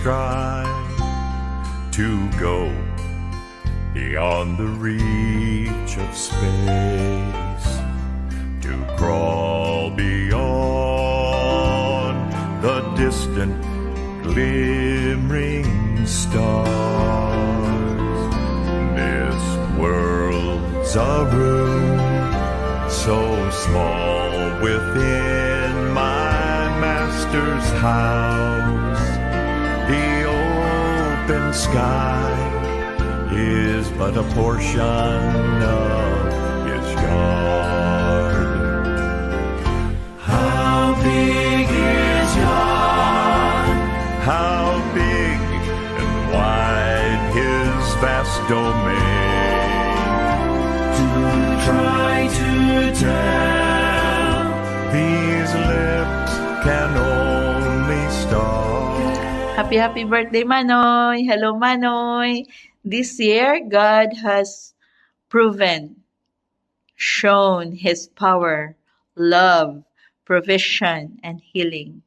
strive to go beyond the reach of space, to crawl beyond the distant glimmering stars. This world's a room so small within my master's house. The open sky is but a portion of his yard. How big is God? How big and wide his vast domain? To try to tell, these lips can only start. Happy birthday, Manoy! Hello, Manoy! This year, God has shown His power, love, provision, and healing.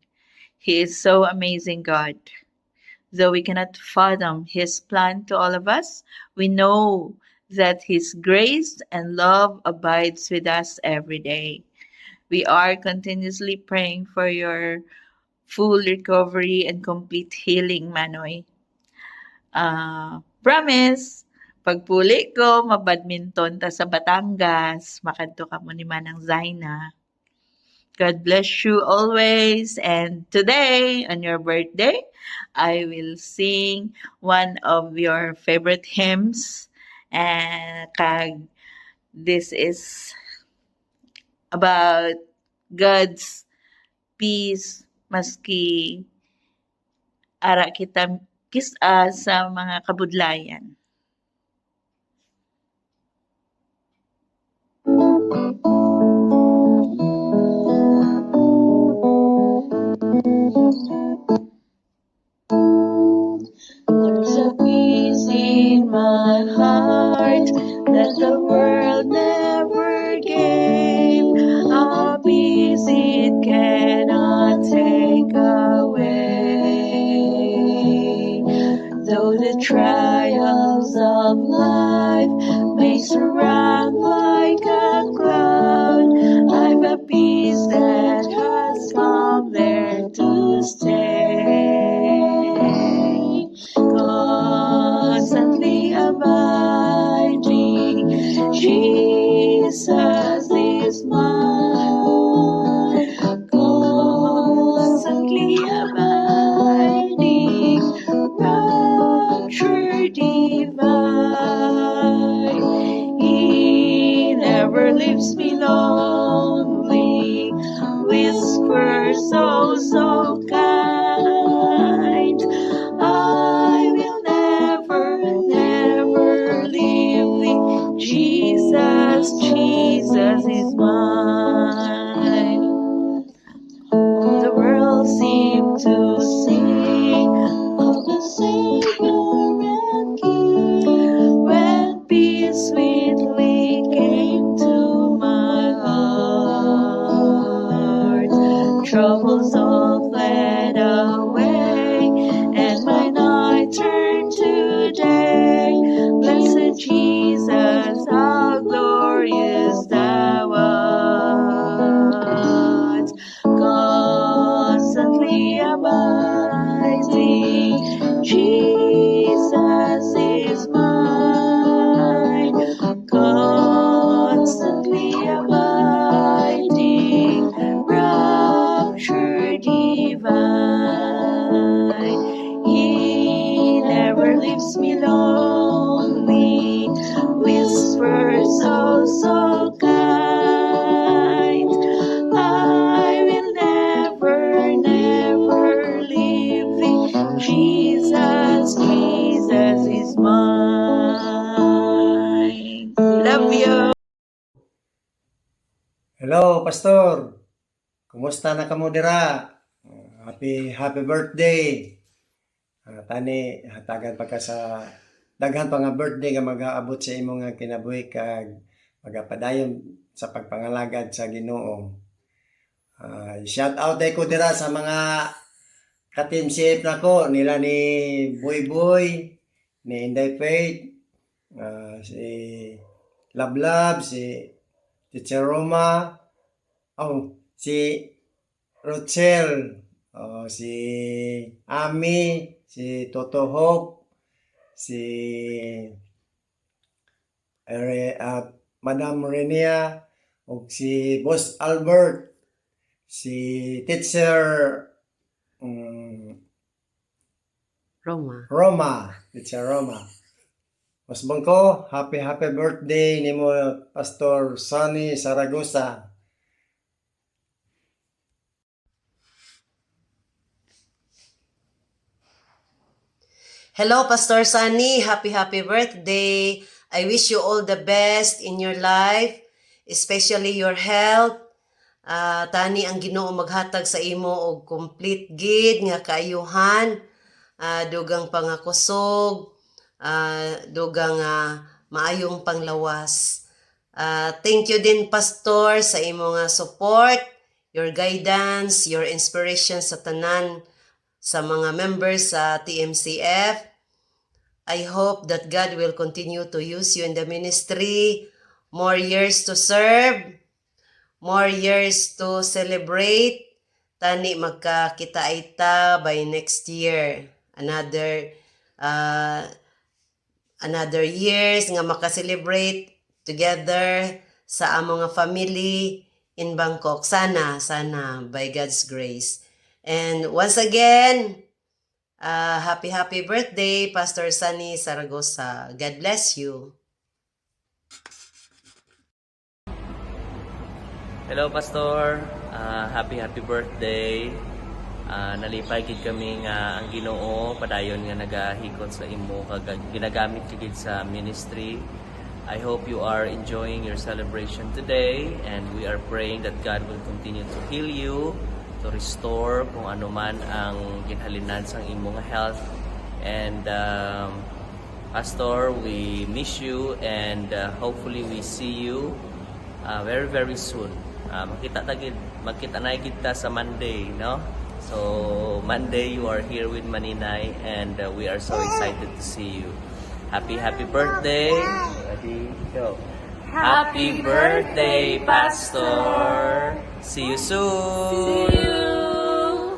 He is so amazing, God. Though we cannot fathom His plan to all of us, we know that His grace and love abides with us every day. We are continuously praying for your full recovery and complete healing, Manoy. Promise, pagpuli ko, mabadminton ta sa Batangas, makadto ka mo ni Manang Zaina. God bless you always. And today, on your birthday, I will sing one of your favorite hymns. And this is about God's peace maski ara kita sa mga kabudlayan. There's a peace in my heart that the world never gave, a peace it cannot take away. Though the trials of life may surround like a cloud, I've a peace that has come there to stay. Constantly abiding, Jesus is mine. Constantly abiding, rapture divine. He never leaves me lonely, whispers so kind. I will never leave thee. Jesus is mine. The world seemed to sing of the Savior and King when peace sweetly came to my heart. Troubles all fled away, and my night turned to day. Blessed Jesus, how glorious thou art. Constantly abiding, Jesus is mine. Constantly abiding, rapture divine. He never leaves me lonely, whispers so kind. I will never leave thee. Jesus is mine. Love you. Hello, Pastor. Kumusta na kamo dira? Happy birthday. Tani hatagan pa ka sa daghan pa nga birthday nga mag-aabot sa imong nga kinabuhi kag magapadayon sa pagpangalagad sa Ginoo. Shout out day ko dira sa mga ka-team safe na ko nila ni Boy Boy, ni Inday Faith, si Love Love, si Teacher Roma, si Rochelle, si Ami, si Toto Hope, si Madam Renia, o si Boss Albert, si Teacher Roma, Teacher Roma. Mas bangko, happy birthday ni mo Pastor Sunny Saragosa. Hello, Pastor Sunny. Happy birthday. I wish you all the best in your life, especially your health. Tani ang Ginoo maghatag sa imo og complete gid nga kaayuhan, dugang pangakusog, dugang maayong panglawas. Thank you din, Pastor, sa imo nga support, your guidance, your inspiration sa tanan sa mga members sa TMCF. I hope that God will continue to use you in the ministry, more years to serve, more years to celebrate. Tani magkakita-ita by next year. Another years nga makaselebrate together sa among nga family in Bangkok. Sana by God's grace. And once again, happy birthday, Pastor Sunny Saragosa. God bless you. Hello, Pastor. Happy birthday. Nalipay gid kami nga ang Ginoo padayon nga nagahikot sa imo kag ginagamit gid sa ministry. I hope you are enjoying your celebration today, and we are praying that God will continue to heal you, to restore kung ano man ang ginhalinan sa imong health. And Pastor, we miss you, and hopefully we see you very soon. Magkita na kita sa Monday, no? So Monday you are here with Maninay, and we are so excited to see you. Happy birthday. Ready? Go. Happy birthday, Pastor. See you soon. See you.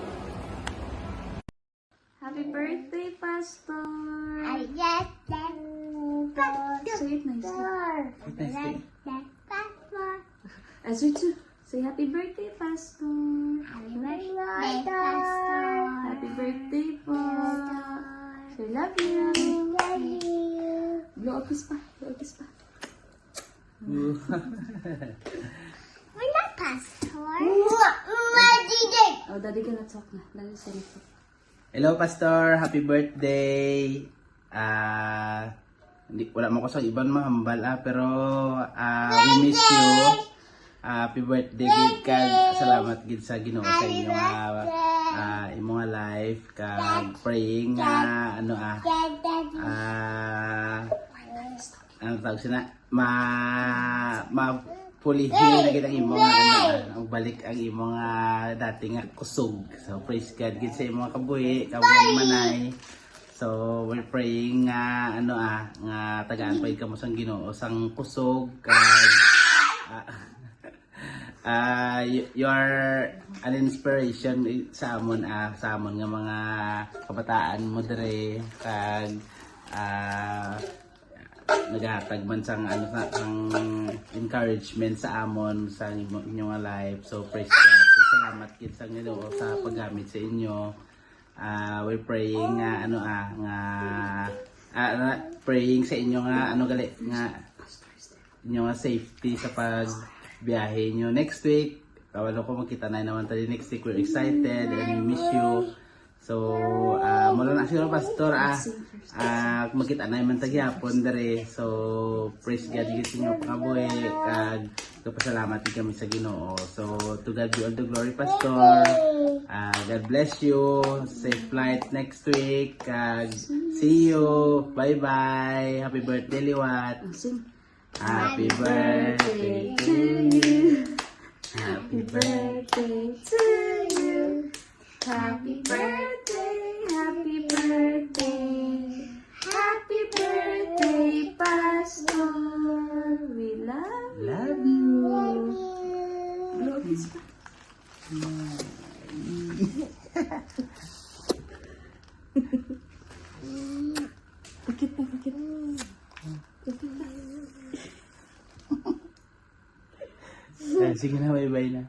Happy birthday, Pastor. Say it nicely. As you too. Say happy birthday, Pastor. Happy birthday, po. Say love you. Blow a kiss pa. Wala, Pastor. Oh, Daddy gonna talk na. Daddy say it. Hello, Pastor. Happy birthday. Wala mo ko sa ibang mahambal, pero we miss you. Happy birthday, gid kag salamat gid sa Ginoo sa inyong imong life kag praying ano tawag sina mapulihin na gid ang imong ang balik ang imong dati nga kusog. So praise God gid sa imong kabuhi manay. So we're praying nga tagaan pa ka mo sang Ginoo sang kusog kag you are an inspiration sa amon nga mga kabataan mo dire kag naghatag man sang sang encouragement sa amon sa inyong life. So praise God. Salamat gid sa Ginoo sa paggamit sa inyo. We're praying praying sa inyo nga gali nga inyo nga safety sa pagbiyahe nyo next week. Kawalo ko magkita na naman tayo next week. We're excited and we miss you. So mula na siguro, Pastor, magkita na naman tagyapon dere. So praise God gid sa inyo pangabuhi kag pasalamat kami sa Ginoo. So to God be all the glory, Pastor. God bless you. Safe flight next week. See you. Bye-bye. Happy birthday, Liwat. Happy birthday to you. Happy birthday to you. Happy birthday, happy birthday, happy birthday, Pastor. We love Love you. Sige na, bye-bye na.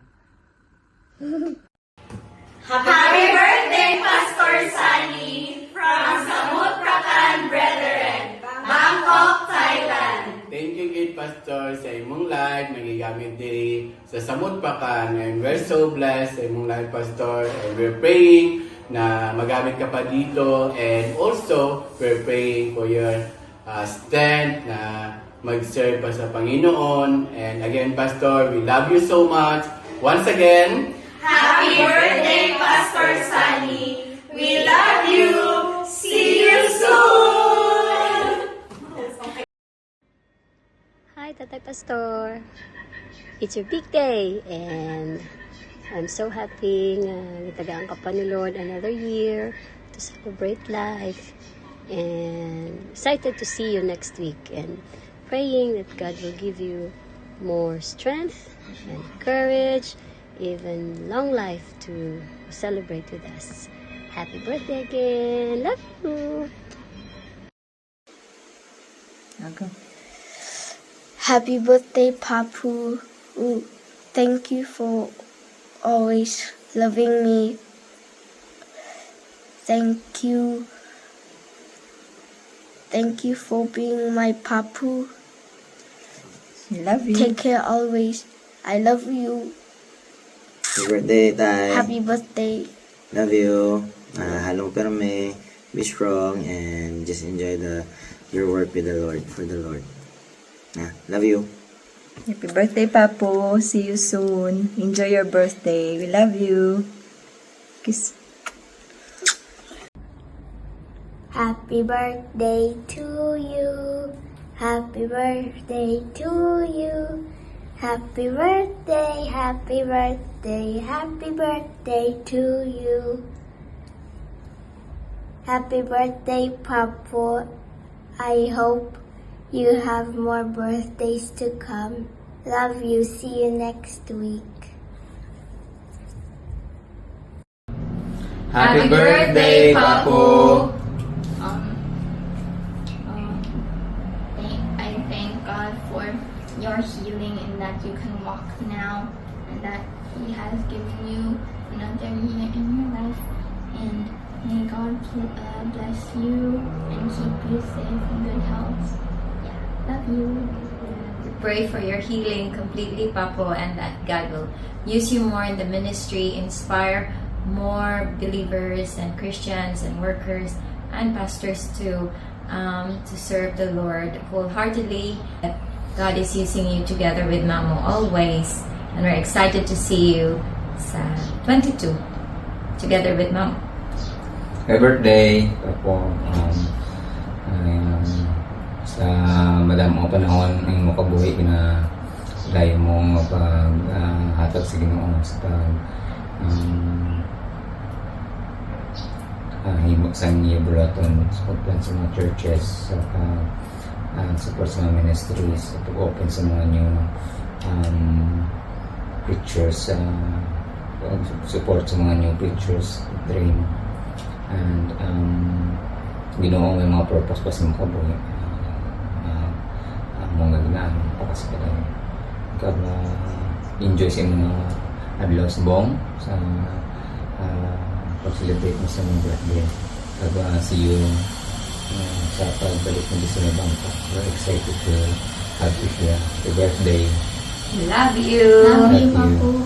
Happy birthday, Pastor Sunny, from Samut Prakan Brethren, Bangkok, Thailand. Thank you, Kid Pastor, sa imong life, nagigamit diri sa Samut Prakan. And we're so blessed sa imong life, Pastor. And we're praying na magamit ka pa dito. And also, we're praying for your strength na mag-serve pa sa Panginoon. And again, Pastor, we love you so much. Once again, Happy birthday, Pastor Sunny. We love you. See you soon. Hi, Tatay Pastor. It's your big day and I'm so happy na nitagaan ka pa ni Lord another year to celebrate life and excited to see you next week and praying that God will give you more strength and courage, even long life to celebrate with us. Happy birthday again. Love you. Okay. Happy birthday, Papu. Thank you for always loving me. Thank you. Thank you for being my Papu. Love you. Take care always. I love you. Happy birthday, Tay. Happy birthday. Love you. Halong perme. Be strong and just enjoy your work with the Lord, for the Lord. Love you. Happy birthday, Papo. See you soon. Enjoy your birthday. We love you. Kiss. Happy birthday to you. Happy birthday to you. Happy birthday, happy birthday, happy birthday to you. Happy birthday, Papo. I hope you have more birthdays to come. Love you. See you next week. happy birthday, Papo! I thank God for your healing and that you can walk now and that He has given you another year in your life, and may God bless you and keep you safe and good health. Yeah, love you. We pray for your healing completely, Papo, and that God will use you more in the ministry, inspire more believers and Christians and workers and pastors to serve the Lord wholeheartedly. God is using you together with Mamo always, and we're excited to see you sa 22 together with Mamo. Happy birthday po. Sa madam mo panahon ay makabuhi na layo mo mapaghatag sa Ginoo sa pag himok sa niya bulaton sa pagplan sa mga churches, sa support sa mga ministries, sa pag-open sa mga new preachers, support sa mga new preachers, train, and Ginoo may mga purpose pa sa makabuhi mga ginaan pakasipalan ikaw na enjoy sa mga adlaw sa bong sa pag-celebrate mo sa mga birthday. See you sa pagbalik mo sa Bangkok. We're excited to have you here. Happy birthday. Love you. Love you, Papo.